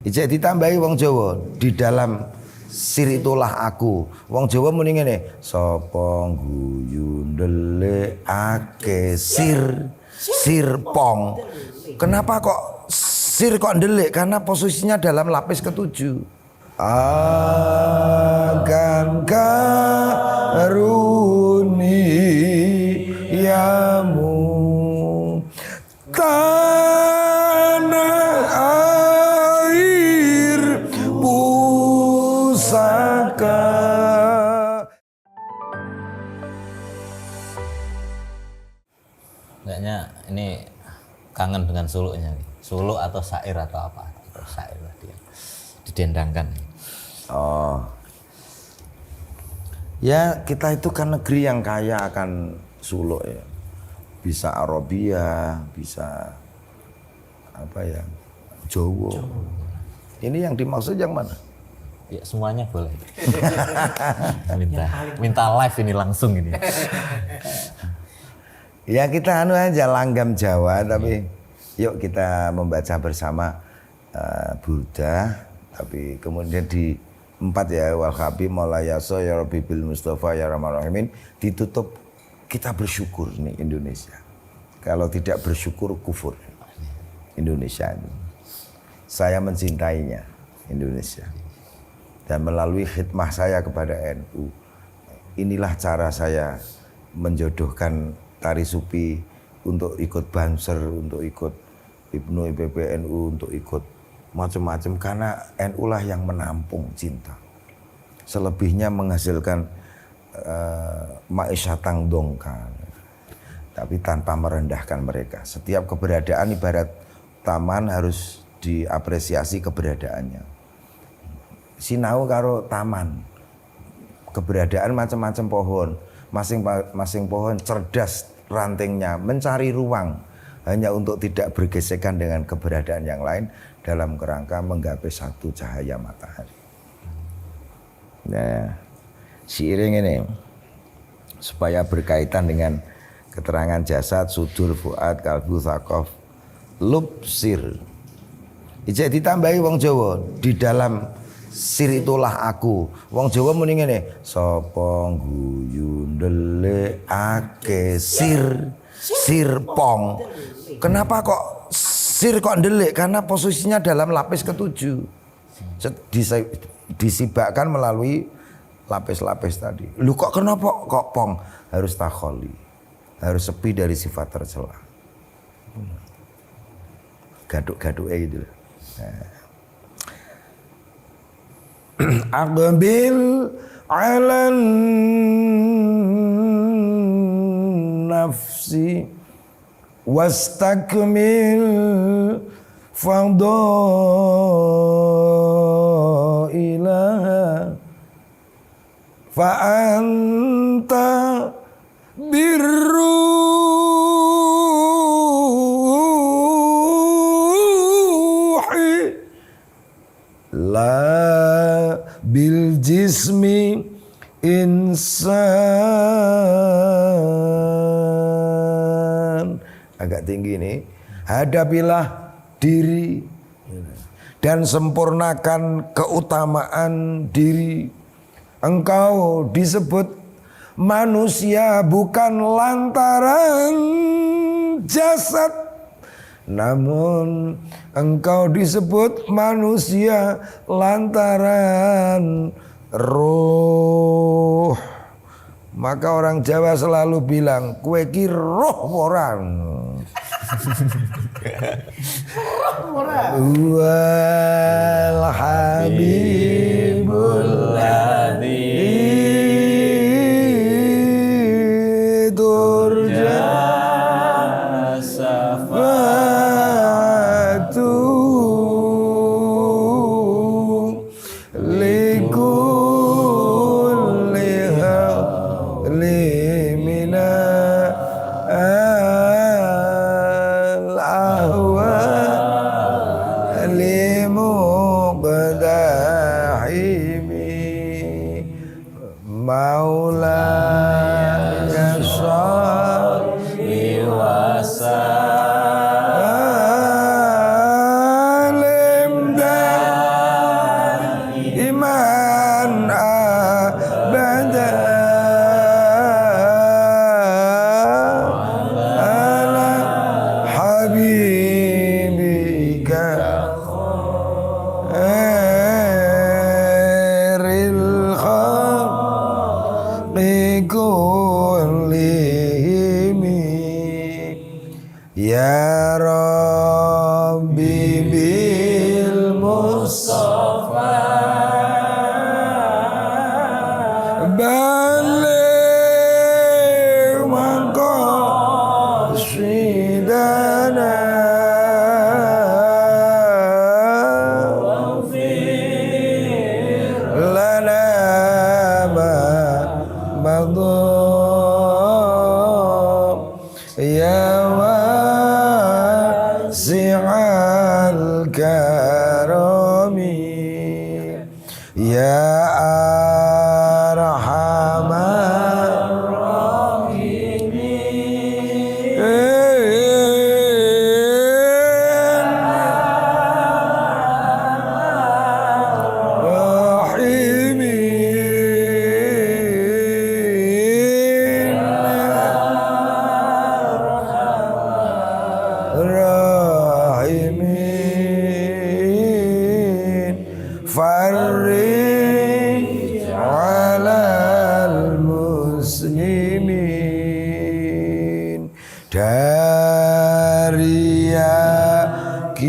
Ijek ditambahi wong Jawa di dalam sir itulah aku. Wong Jawa muni ngene, sapa guyu ndelikake sir pong. Kenapa kok sir kok ndelik? Karena posisinya dalam lapis ketujuh. Akan karuniamu tanah air pusaka. Kayaknya ini kangen dengan suluknya. Suluk atau syair atau apa? Atau syair tadi yang didendangkan. Oh. Ya, kita itu kan negeri yang kaya akan suluk ya. Bisa Arabia, bisa apa ya? Jawa. Ini yang dimaksud yang mana? Ya semuanya boleh. minta live ini langsung ini. Ya kita anu aja langgam Jawa, tapi yuk kita membaca bersama Burda, tapi kemudian di 4 ya wal habib maulayaso ya rabbi bil mustafa ya rahman rahimin, ditutup kita bersyukur nih Indonesia. Kalau tidak bersyukur kufur Indonesia ini. Saya mencintainya Indonesia. Dan melalui khidmah saya kepada NU, inilah cara saya menjodohkan Tari Supi untuk ikut Banser, untuk ikut Ibnu IPBNU, untuk ikut macam-macam, karena NU lah yang menampung cinta. Selebihnya menghasilkan ma'isyatang dongkang, tapi tanpa merendahkan mereka. Setiap keberadaan ibarat taman harus diapresiasi keberadaannya. Sinau karo taman, keberadaan macam-macam pohon, masing-masing pohon cerdas rantingnya, mencari ruang hanya untuk tidak bergesekan dengan keberadaan yang lain dalam kerangka menggapai satu cahaya matahari. Nah, seiring ini supaya berkaitan dengan keterangan jasad, sudur, fuad, kalbu, thaqaf, lub, sir. Ijek ditambahi wong Jawa di dalam sir itulah aku. Wong Jawa muni ngene, sapa guyu ndelikake sir pong. Kenapa kok sir kok ndelik? Karena posisinya dalam lapis ketujuh. Disibakkan melalui lapis-lapis tadi. Lu kok kenapa kok pong? Harus takholi. Harus sepi dari sifat tercela. Gaduk-gaduknya gitu. Aqbil alan nafsi wastakmil fadailaha fa anta birruhi la bil jismi insan. Agak tinggi nih. Hadapilah diri dan sempurnakan keutamaan diri. Engkau disebut manusia bukan lantaran jasad, namun engkau disebut manusia lantaran roh. Maka orang Jawa selalu bilang, kue ki roh orang. Wal habibul ladzi turja safatu likulli limina al ahwa limuqda بلغ مقاصدنا لنا ما مضى يا واسع الكرم يا أرحم الراحمين فرج على المسلمين dari yakinku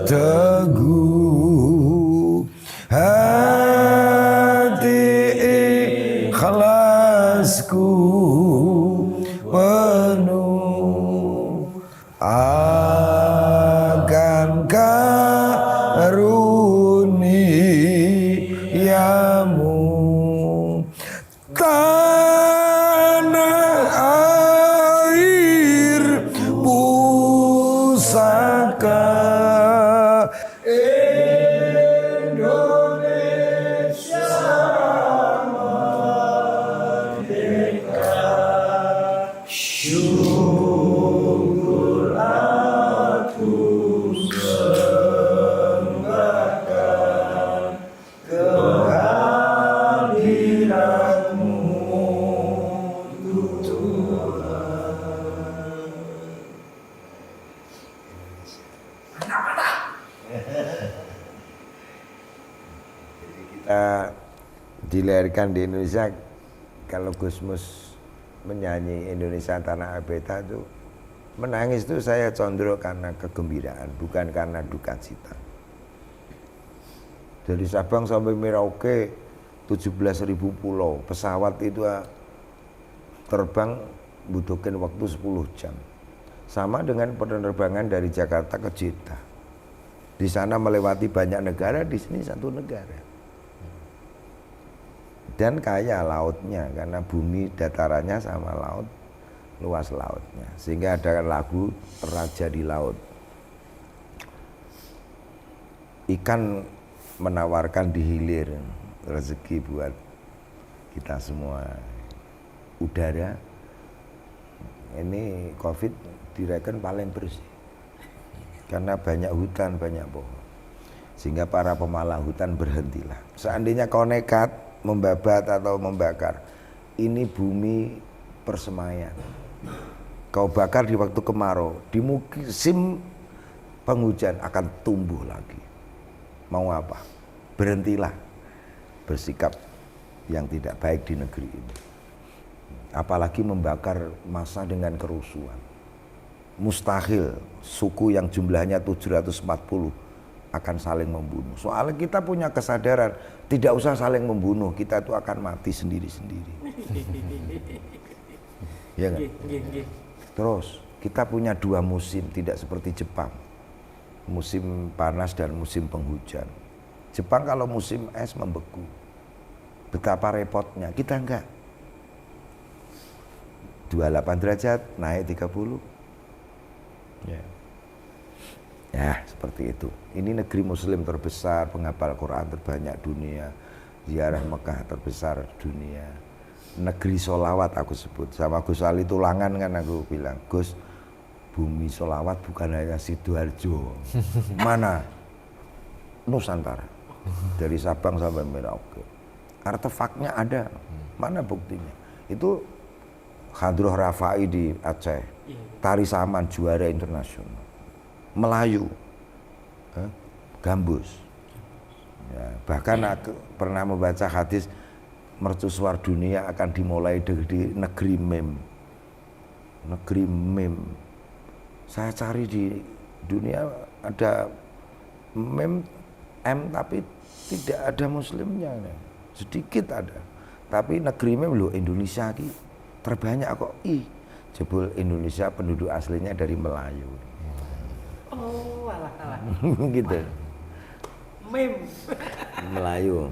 teguh hati ikhlasku penuh akan karuniamu tanah air pusaka Indonesia merdeka syukur aku sembahkan kehadiranmu kita dilahirkan di Indonesia. Kalau Gusmus menyanyi Indonesia Tanah Air Beta itu menangis itu saya condro karena kegembiraan, bukan karena duka cita. Dari Sabang sampai Merauke 17.000 pulau, pesawat itu terbang butuhkan waktu 10 jam. Sama dengan penerbangan dari Jakarta ke Jeddah. Di sana melewati banyak negara, di sini satu negara. Dan kaya lautnya karena bumi datarannya sama laut, luas lautnya, sehingga ada lagu Raja di Laut. Ikan menawarkan di hilir rezeki buat kita semua. Udara ini COVID direken paling bersih karena banyak hutan, banyak pohon, sehingga para pemalang hutan berhentilah. Seandainya kau nekat membabat atau membakar, ini bumi persemaian. Kau bakar di waktu kemarau, di musim penghujan akan tumbuh lagi. Mau apa? Berhentilah bersikap yang tidak baik di negeri ini. Apalagi membakar massa dengan kerusuhan. Mustahil suku yang jumlahnya 740 akan saling membunuh. Soalnya kita punya kesadaran tidak usah saling membunuh, kita itu akan mati sendiri-sendiri. Ya kan? Terus kita punya 2 musim, tidak seperti Jepang. Musim panas dan musim penghujan. Jepang kalau musim es membeku. Betapa repotnya, kita enggak. 28 derajat naik 30. Ya. Ya, seperti itu. Ini negeri muslim terbesar, penghafal Quran terbanyak dunia, ziarah Mekah terbesar dunia. Negeri solawat aku sebut. Sama Gus Ali Tulangan kan aku bilang, Gus, bumi solawat bukan hanya Sidoarjo. Mana? Nusantara. Dari Sabang sampai Merauke. Artefaknya ada. Mana buktinya? Itu Hadroh Rafai di Aceh. Tari Saman juara internasional. Melayu, gambus. Ya, bahkan aku pernah membaca hadis mercusuar dunia akan dimulai di negeri mem. Negeri mem. Saya cari di dunia ada mem M tapi tidak ada muslimnya. Sedikit ada. Tapi negeri mem lho Indonesia ki terbanyak kok. Jebul Indonesia penduduk aslinya dari Melayu. Oh, alah. Gitu. Mem. Melayu.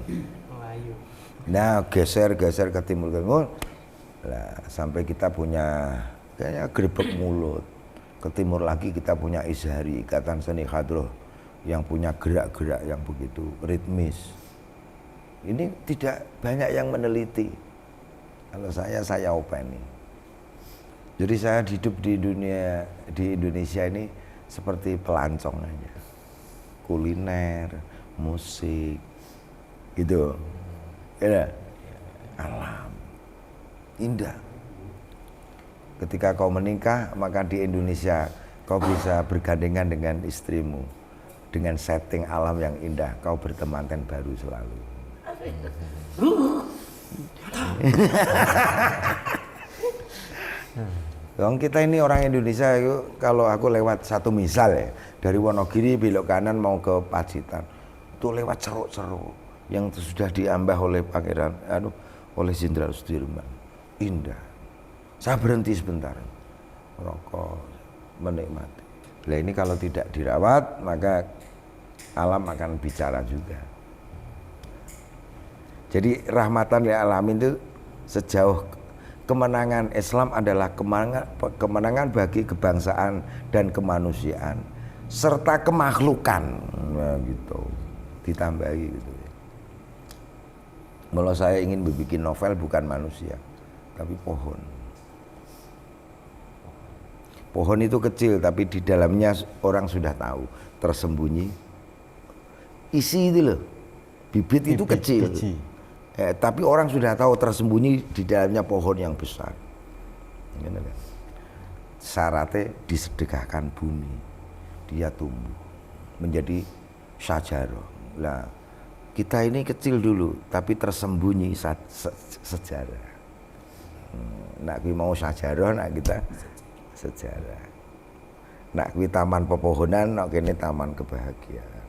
Melayu. Nah, geser ke timur Tengah. Nah, sampai kita punya kayaknya Grebek Mulut. Ke timur lagi kita punya Izhari, Ikatan Seni Hadroh yang punya gerak-gerak yang begitu ritmis. Ini tidak banyak yang meneliti. Kalau saya openi. Jadi saya hidup di Indonesia ini seperti pelancong aja. Kuliner, musik, gitu. Ya, alam, indah. Ketika kau menikah, maka di Indonesia kau bisa bergandengan dengan istrimu. Dengan setting alam yang indah, kau bertemankan baru selalu. Dong kita ini orang Indonesia itu kalau aku lewat satu misal ya dari Wonogiri belok kanan mau ke Pacitan itu lewat ceruk-ceruk yang sudah diambah oleh Pangeran oleh Jenderal Sudirman indah. Saya berhenti sebentar rokok menikmati. Nah ini kalau tidak dirawat maka alam akan bicara juga. Jadi rahmatan lil alamin itu sejauh kemenangan Islam adalah kemenangan bagi kebangsaan dan kemanusiaan serta kemakhlukan. Nah, gitu. Ditambahi gitu. Kalau saya ingin membuat novel bukan manusia, tapi pohon. Pohon itu kecil tapi di dalamnya orang sudah tahu tersembunyi isi itu loh. Bibit itu kecil. Tapi orang sudah tahu tersembunyi di dalamnya pohon yang besar. Syaratnya disedekahkan bumi, dia tumbuh menjadi syajarah. Lah kita ini kecil dulu, tapi tersembunyi sejarah. Nak kita mau syajarah, nak kita sejarah. Nak kita taman pepohonan, nak ini taman kebahagiaan.